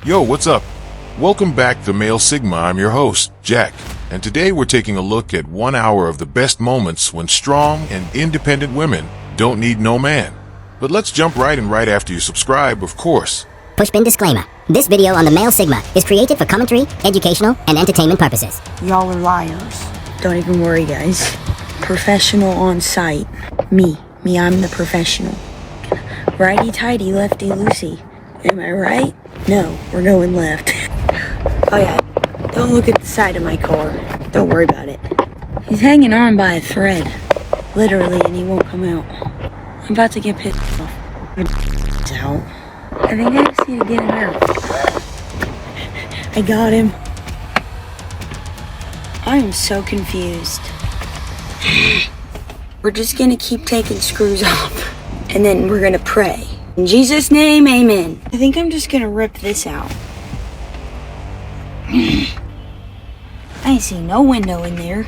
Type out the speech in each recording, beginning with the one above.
Yo, what's up? Welcome back to Male Sigma. I'm your host, Jack, and today we're taking a look at 1 hour of the best moments when strong and independent women don't need no man. But let's jump right in right after you subscribe, of course. Pushpin disclaimer. This video on the Male Sigma is created for commentary, educational, and entertainment purposes. Y'all are liars. Don't even worry, guys. Professional on site. Me, I'm the professional. Righty-tighty, lefty-loosey. Am I right? No, we're going left. Oh yeah, don't look at the side of my car. Don't worry about it. He's hanging on by a thread. Literally, and he won't come out. I'm about to get pissed off. It's out. I think I just need to get him out. I got him. I am so confused. We're just gonna keep taking screws off. And then we're gonna pray. In Jesus' name, amen. I think I'm just gonna rip this out. I ain't see no window in there.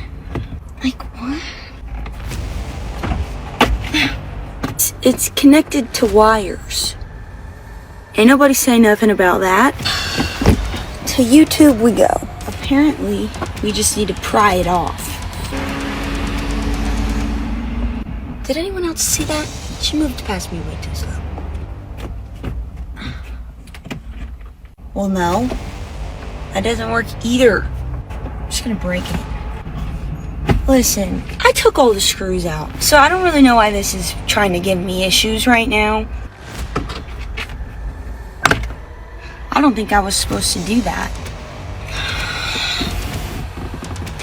Like, what? It's connected to wires. Ain't nobody say nothing about that. To YouTube we go. Apparently, we just need to pry it off. Did anyone else see that? She moved past me way too slow. Well, no. That doesn't work either. I'm just gonna break it. Listen, I took all the screws out, so I don't really know why this is trying to give me issues right now. I don't think I was supposed to do that.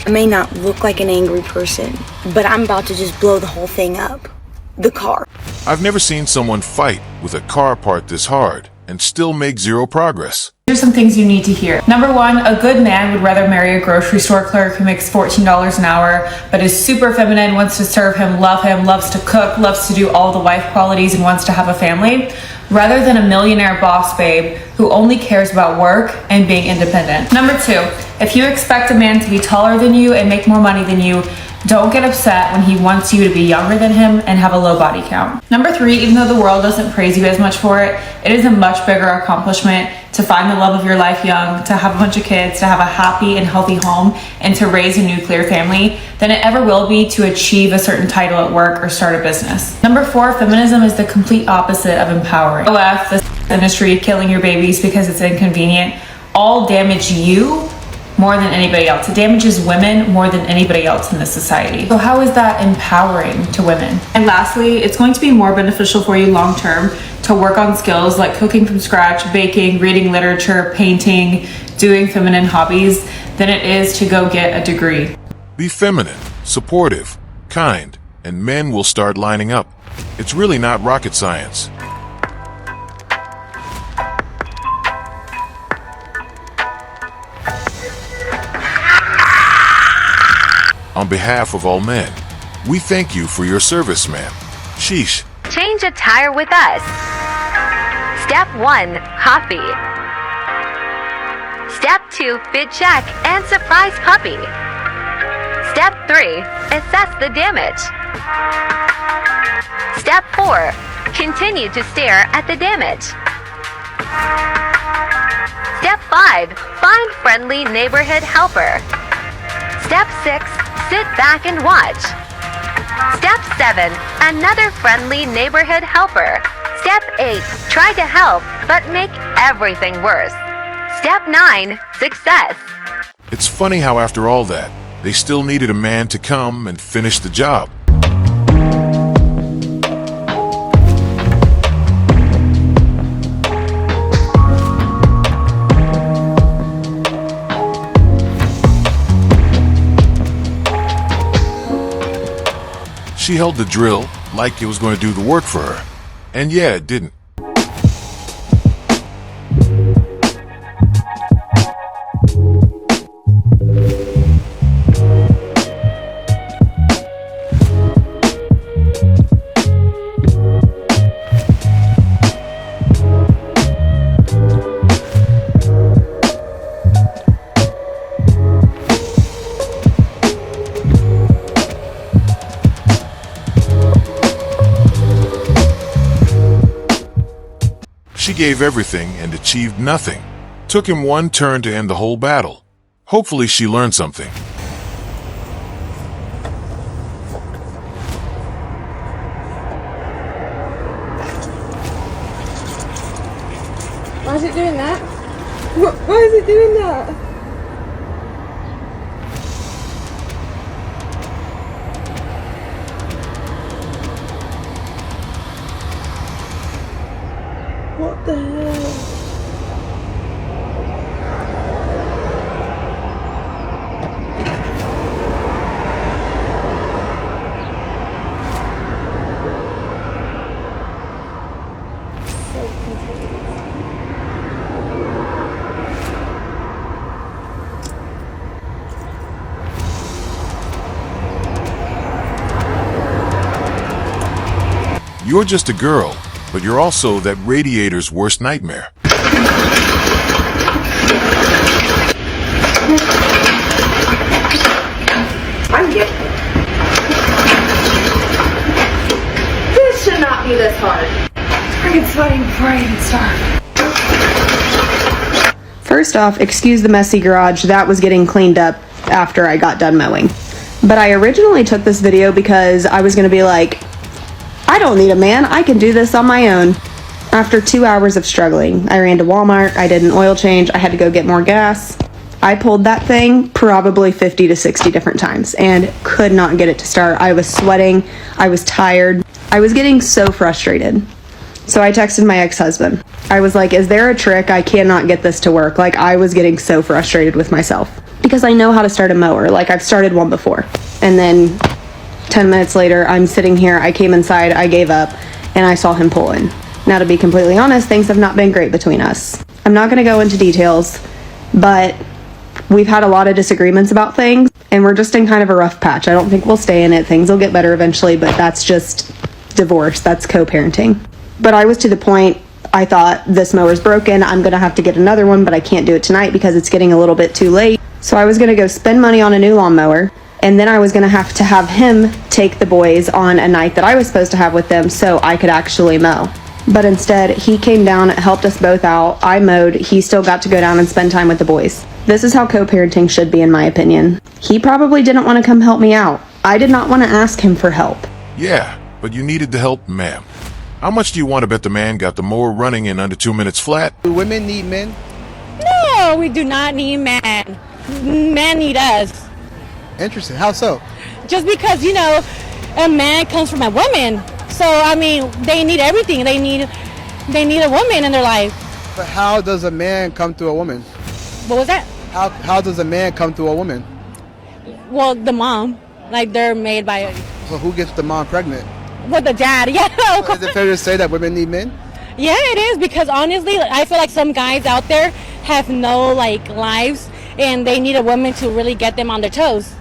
I may not look like an angry person, but I'm about to just blow the whole thing up. The car. I've never seen someone fight with a car part this hard and still make zero progress. Here's some things you need to hear. Number one, a good man would rather marry a grocery store clerk who makes $14 an hour, but is super feminine, wants to serve him, loves to cook, loves to do all the wife qualities, and wants to have a family, rather than a millionaire boss babe who only cares about work and being independent. Number two, if you expect a man to be taller than you and make more money than you, don't get upset when he wants you to be younger than him and have a low body count. Number three, even though the world doesn't praise you as much for it, it is a much bigger accomplishment to find the love of your life young, to have a bunch of kids, to have a happy and healthy home, and to raise a nuclear family than it ever will be to achieve a certain title at work or start a business. Number four, feminism is the complete opposite of empowering. OF, the industry, killing your babies because it's inconvenient, all damage you more than anybody else. It damages women more than anybody else in this society. So how is that empowering to women? And lastly, it's going to be more beneficial for you long term to work on skills like cooking from scratch, baking, reading literature, painting, doing feminine hobbies than it is to go get a degree. Be feminine, supportive, kind, and men will start lining up. It's really not rocket science. On behalf of all men, we thank you for your service, ma'am. Sheesh. Change a tire with us. Step 1, coffee. Step 2, fit check and surprise puppy. Step 3, assess the damage. Step 4, continue to stare at the damage. Step 5, find friendly neighborhood helper. Step 6, sit back and watch. Step 7, another friendly neighborhood helper. Step 8, try to help, but make everything worse. Step 9, success. It's funny how after all that, they still needed a man to come and finish the job. She held the drill like it was going to do the work for her. And yeah, it didn't. She gave everything and achieved nothing. took him one turn to end the whole battle. Hopefully she learned something. Why is it doing that? Why is it doing that? What the hell? You're just a girl, but you're also that radiator's worst nightmare. I'm getting it. This should not be this hard. I'm freaking sweating before I even start. First off, excuse the messy garage. That was getting cleaned up after I got done mowing. But I originally took this video because I was going to be like, I don't need a man, I can do this on my own. After 2 hours of struggling, I ran to Walmart, I did an oil change, I had to go get more gas. I pulled that thing probably 50 to 60 different times and could not get it to start. I was sweating, I was tired, I was getting so frustrated. So I texted my ex-husband. I was like, is there a trick? I cannot get this to work. Like, I was getting so frustrated with myself because I know how to start a mower. Like, I've started one before. And then 10 minutes later, I'm sitting here, I came inside, I gave up, and I saw him pulling. Now, to be completely honest, things have not been great between us. I'm not gonna go into details, but we've had a lot of disagreements about things, and we're just in kind of a rough patch. I don't think we'll stay in it. Things will get better eventually, but that's just divorce. That's co-parenting. But I was to the point, I thought, this mower's broken, I'm gonna have to get another one, but I can't do it tonight because it's getting a little bit too late. So I was gonna go spend money on a new lawnmower, and then I was gonna have to have him take the boys on a night that I was supposed to have with them so I could actually mow. But instead, he came down, helped us both out, I mowed, he still got to go down and spend time with the boys. This is how co-parenting should be, in my opinion. He probably didn't want to come help me out. I did not want to ask him for help. Yeah, but you needed the help, ma'am. How much do you want to bet the man got the mower running in under 2 minutes flat? Do women need men? No, we do not need men. Men need us. Interesting. How so? Just because, you know, a man comes from a woman. So, I mean, they need everything. They need a woman in their life. But how does a man come to a woman? What was that? How does a man come to a woman? Well, the mom. Like, they're made by... So who gets the mom pregnant? Well, the dad. Yeah. So is it fair to say that women need men? Yeah, it is. Because, honestly, I feel like some guys out there have no, like, lives. And they need a woman to really get them on their toes.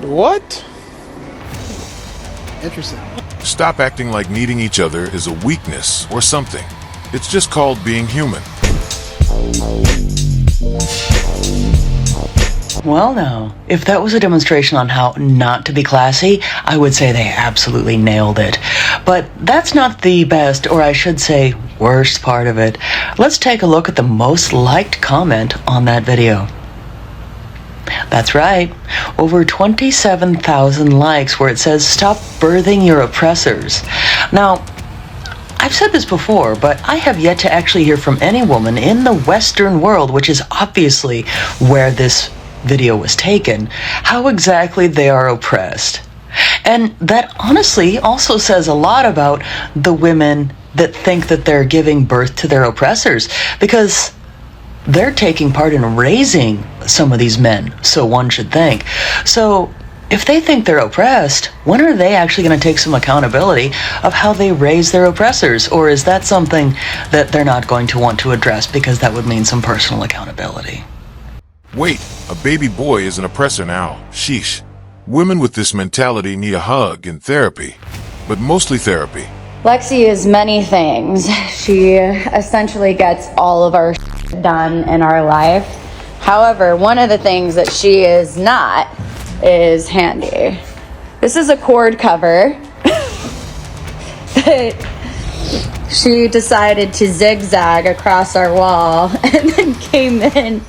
What? Interesting. Stop acting like needing each other is a weakness or something. It's just called being human. Well, now, if that was a demonstration on how not to be classy, I would say they absolutely nailed it. But that's not the best, or I should say, worst part of it. Let's take a look at the most liked comment on that video. That's right, over 27,000 likes where it says, "Stop birthing your oppressors." Now, I've said this before, but I have yet to actually hear from any woman in the Western world, which is obviously where this video was taken, how exactly they are oppressed. And that honestly also says a lot about the women that think that they're giving birth to their oppressors, because they're taking part in raising some of these men, so one should think. So if they think they're oppressed, when are they actually going to take some accountability of how they raise their oppressors? Or is that something that they're not going to want to address because that would mean some personal accountability? Wait, a baby boy is an oppressor now. Sheesh. Women with this mentality need a hug and therapy, but mostly therapy. Lexi is many things. She essentially gets all of our done in our life. However, one of the things that she is not is handy. This is a cord cover that she decided to zigzag across our wall and then came in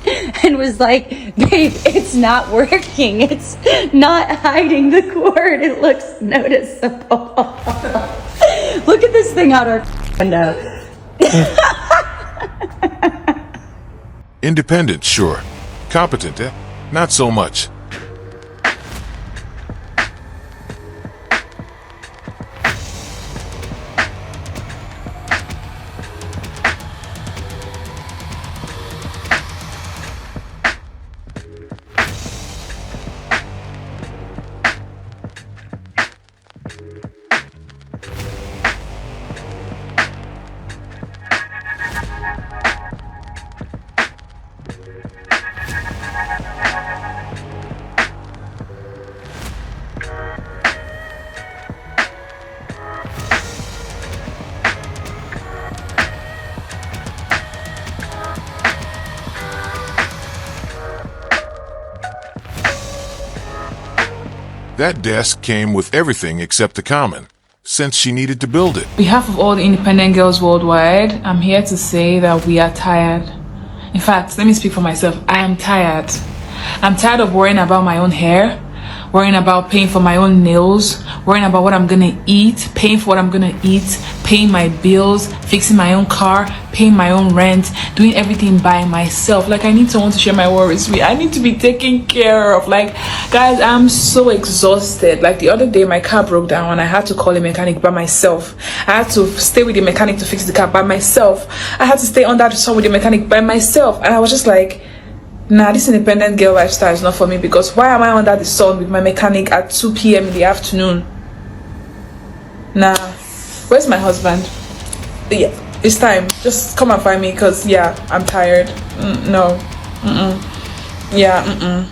and was like, babe, it's not working. It's not hiding the cord. It looks noticeable. Look at this thing out our window. Independent, sure. Competent, eh? Not so much. That desk came with everything except the common, since she needed to build it. On behalf of all the independent girls worldwide, I'm here to say that we are tired. In fact, let me speak for myself. I am tired. I'm tired of worrying about my own hair, worrying about paying for my own nails, worrying about what I'm gonna eat, paying for what I'm gonna eat, paying my bills, fixing my own car, paying my own rent, doing everything by myself. Like, I need someone to share my worries with. I need to be taken care of. Like, guys, I'm so exhausted. Like, the other day my car broke down and I had to call a mechanic by myself. I had to stay with the mechanic to fix the car by myself. I had to stay under the sun with the mechanic by myself. And I was just like, nah, this independent girl lifestyle is not for me, because why am I under the sun with my mechanic at 2 p.m. in the afternoon? Nah. Where's my husband? Yeah, it's time. Just come and find me, because, yeah, I'm tired. No. Yeah,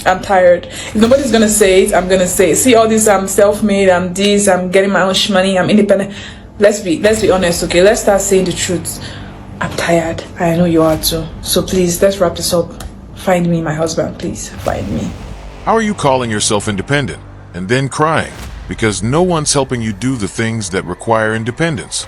I'm tired. If nobody's gonna say it, I'm gonna say it. See all this, I'm self-made, I'm this, I'm getting my own money, I'm independent. Let's be honest, okay? Let's start saying the truth. I'm tired. I know you are too. So please, let's wrap this up. Find me, my husband, please. Find me. How are you calling yourself independent and then crying because no one's helping you do the things that require independence?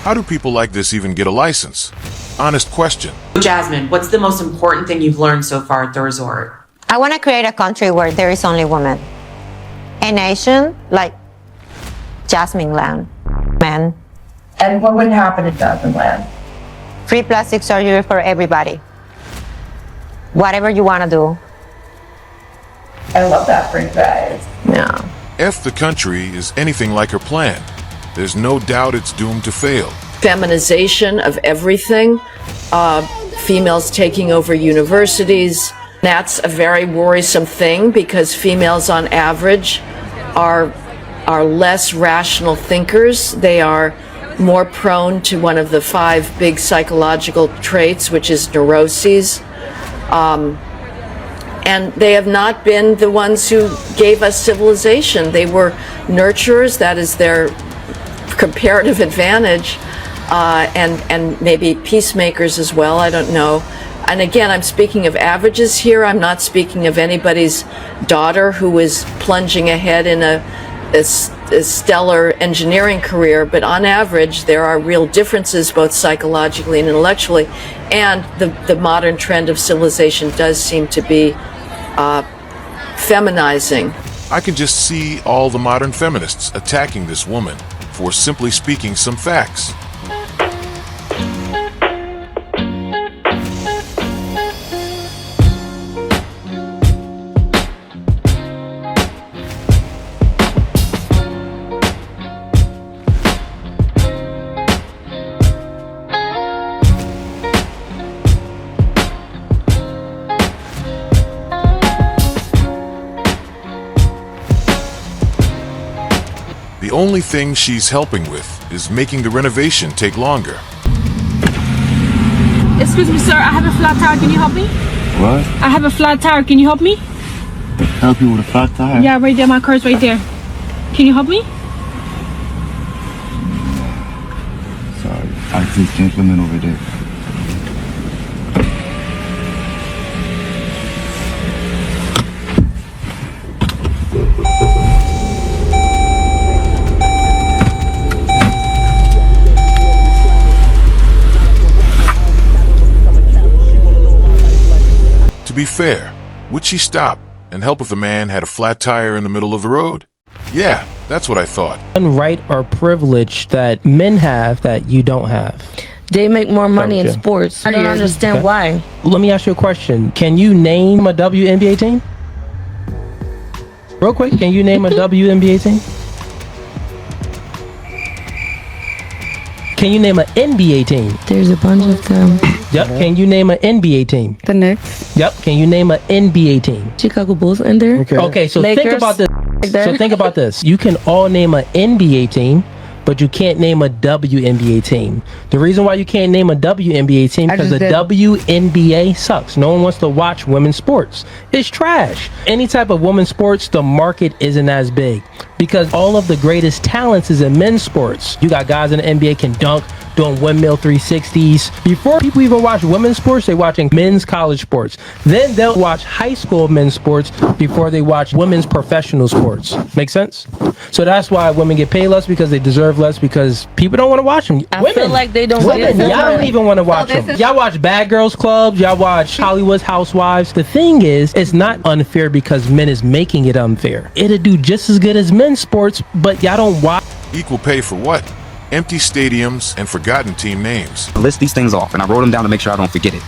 How do people like this even get a license? Honest question. Jasmine, what's the most important thing you've learned so far at the resort? I want to create a country where there is only women. A nation like Jasmine Land. Men. And what would happen in Jasmine Land? Free plastic surgery for everybody. Whatever you want to do. I love that for you guys. Yeah. If the country is anything like her plan, there's no doubt it's doomed to fail. Feminization of everything, females taking over universities. That's a very worrisome thing because females on average are less rational thinkers. They are more prone to one of the 5 big psychological traits, which is neuroses. And they have not been the ones who gave us civilization. They were nurturers, that is their comparative advantage, and maybe peacemakers as well, I don't know. And again, I'm speaking of averages here. I'm not speaking of anybody's daughter who is plunging ahead in a stellar engineering career, but on average, there are real differences both psychologically and intellectually, and the modern trend of civilization does seem to be feminizing. I can just see all the modern feminists attacking this woman for simply speaking some facts. The only thing she's helping with is making the renovation take longer. Excuse me, sir, I have a flat tire. Can you help me? What? I have a flat tire. Can you help me? Help you with a flat tire? Yeah, right there. My car's right there. Can you help me? Sorry, I see gentleman over there. To be fair, would she stop and help if the man had a flat tire in the middle of the road? Yeah, that's what I thought. One right or privilege that men have that you don't have. They make more money in sports. I don't understand why. Let me ask you a question. Can you name a WNBA team? Real quick, can you name a WNBA team? Can you name an NBA team? There's a bunch of them. Yep. Can you name an NBA team? The Knicks. Yep. Can you name an NBA team? Chicago Bulls in there. Okay, so Lakers. think about this. So think about this. You can all name an NBA team, but you can't name a WNBA team. The reason why you can't name a WNBA team because the WNBA sucks. No one wants to watch women's sports. It's trash. Any type of women's sports, the market isn't as big because all of the greatest talents is in men's sports. You got guys in the NBA can dunk, doing windmill 360s. Before people even watch women's sports, they're watching men's college sports. Then they'll watch high school men's sports before they watch women's professional sports. Make sense? So that's why women get paid less because they deserve less because people don't want to watch them. I feel like they don't get Y'all don't even want to watch them. Y'all watch Bad Girls Clubs. Y'all watch Hollywood Housewives. The thing is, it's not unfair because men is making it unfair. It'll do just as good as men's sports, but y'all don't watch. Equal pay for what? Empty stadiums and forgotten team names. List these things off, and I wrote them down to make sure I don't forget it.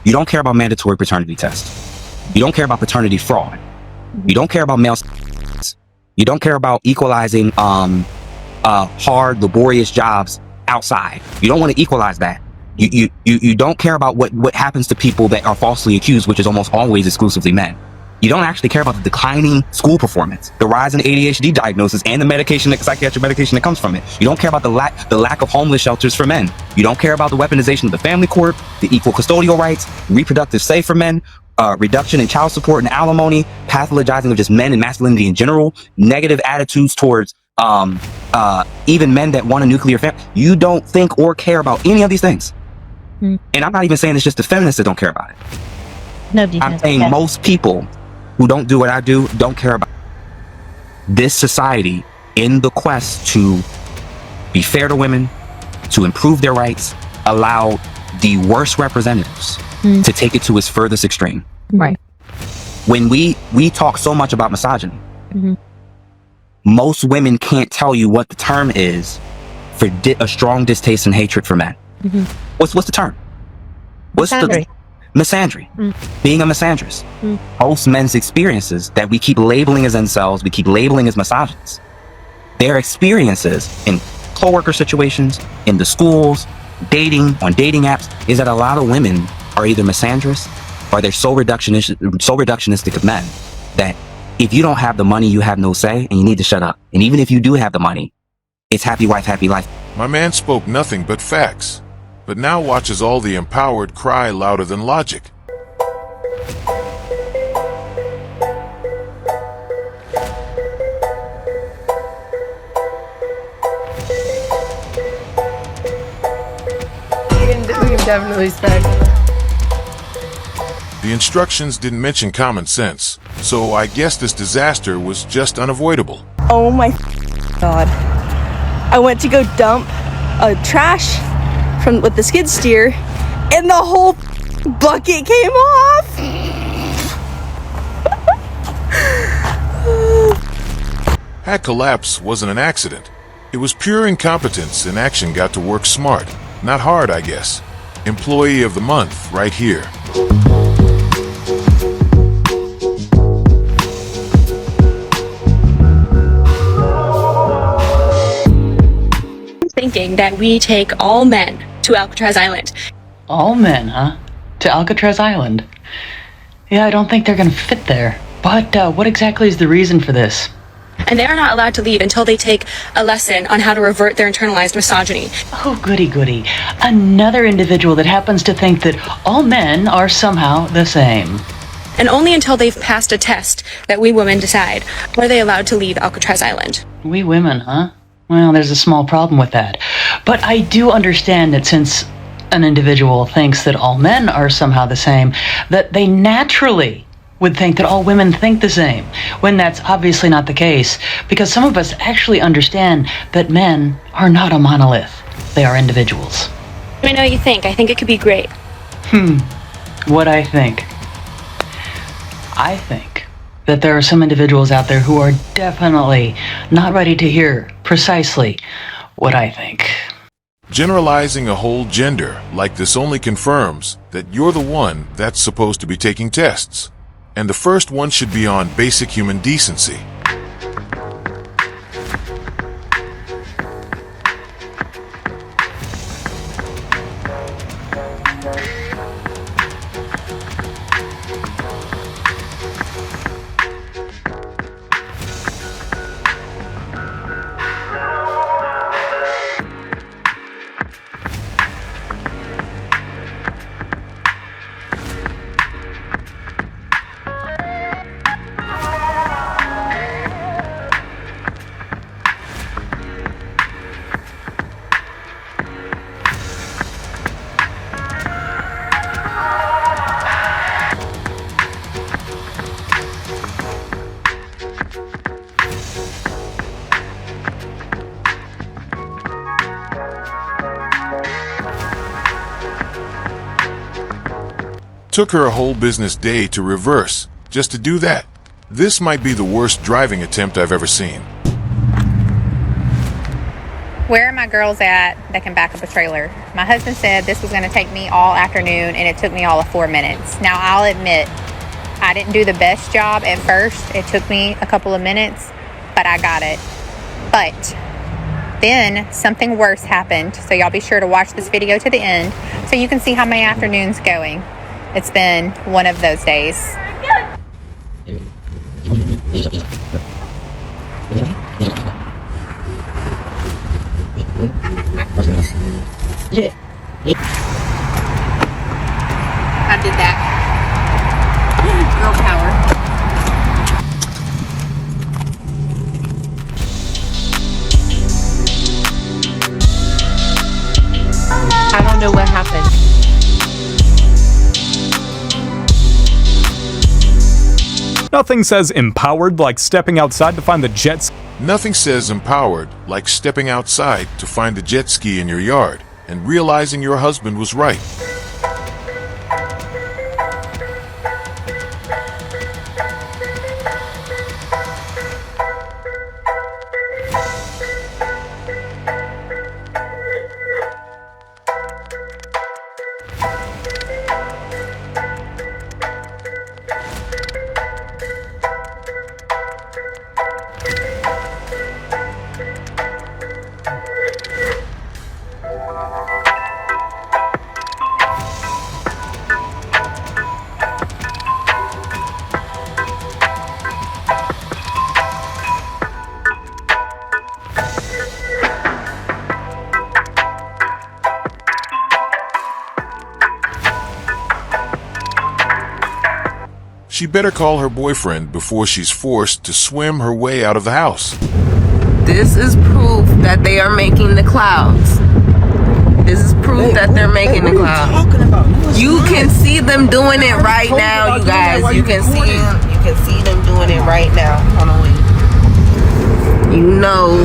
You don't care about mandatory paternity tests. You don't care about paternity fraud. You don't care about male. You don't care about equalizing hard, laborious jobs outside. You don't want to equalize that. You don't care about what happens to people that are falsely accused, which is almost always exclusively men. You don't actually care about the declining school performance, the rise in ADHD diagnosis, and the medication, the psychiatric medication that comes from it. You don't care about the lack of homeless shelters for men. You don't care about the weaponization of the family court, the equal custodial rights, reproductive say for men, reduction in child support and alimony, pathologizing of just men and masculinity in general, negative attitudes towards even men that want a nuclear family. You don't think or care about any of these things. And I'm not even saying it's just the feminists that don't care about it. No, I'm saying most people who don't do what I do don't care about this society in the quest to be fair to women, to improve their rights, allow the worst representatives to take it to its furthest extreme. Right. When we talk so much about misogyny, most women can't tell you what the term is for a strong distaste and hatred for men. What's the term? What's the misandry? Being a misandrist. Most men's experiences that we keep labeling as incels, we keep labeling as misogynists. Their experiences in co-worker situations, in the schools, dating, on dating apps, is that a lot of women are either misandrous or they're so reductionistic of men that if you don't have the money, you have no say and you need to shut up. And even if you do have the money, it's happy wife, happy life. My man spoke nothing but facts, but now watches all the empowered cry louder than logic. We can definitely spec. The instructions didn't mention common sense, so I guess this disaster was just unavoidable. Oh my god. I went to go dump trash with the skid steer and the whole bucket came off. That collapse wasn't an accident. It was pure incompetence and action got to work smart. Not hard, I guess. Employee of the month right here. Thinking that we take all men to Alcatraz Island. All men, huh? To Alcatraz Island? Yeah, I don't think they're gonna fit there. But what exactly is the reason for this? And they are not allowed to leave until they take a lesson on how to revert their internalized misogyny. Oh, goody goody. Another individual that happens to think that all men are somehow the same. And only until they've passed a test that we women decide, are they allowed to leave Alcatraz Island. We women, huh? Well, there's a small problem with that. But I do understand that since an individual thinks that all men are somehow the same, that they naturally would think that all women think the same, when that's obviously not the case, because some of us actually understand that men are not a monolith. They are individuals. I know you think. I think it could be great. What I think? I think that there are some individuals out there who are definitely not ready to hear precisely what I think. Generalizing a whole gender like this only confirms that you're the one that's supposed to be taking tests. And the first one should be on basic human decency. Took her a whole business day to reverse, just to do that. This might be the worst driving attempt I've ever seen. Where are my girls at that can back up a trailer? My husband said this was going to take me all afternoon, and it took me all of 4 minutes. Now, I'll admit, I didn't do the best job at first. It took me a couple of minutes, but I got it. But then something worse happened, so y'all be sure to watch this video to the end so you can see how my afternoon's going. It's been one of those days. I did that. Girl power. I don't know what happened. Nothing says empowered like stepping outside to find the jet ski. Nothing says empowered like stepping outside to find the jet ski in your yard and realizing your husband was right. She better call her boyfriend before she's forced to swim her way out of the house. This is proof that they are making the clouds. This is proof that they're making the clouds. You can see them doing it right now, you guys. You can see them doing it right now. Hold on, wait. You know,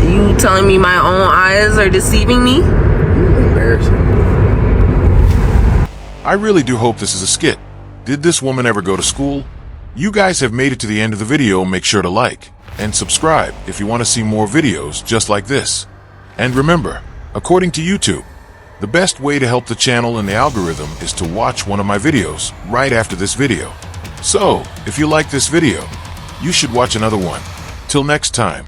you telling me my own eyes are deceiving me? Embarrassing. I really do hope this is a skit. Did this woman ever go to school? You guys have made it to the end of the video. Make sure to like and subscribe if you want to see more videos just like this. And remember, according to YouTube, the best way to help the channel and the algorithm is to watch one of my videos right after this video. So, if you like this video, you should watch another one. Till next time.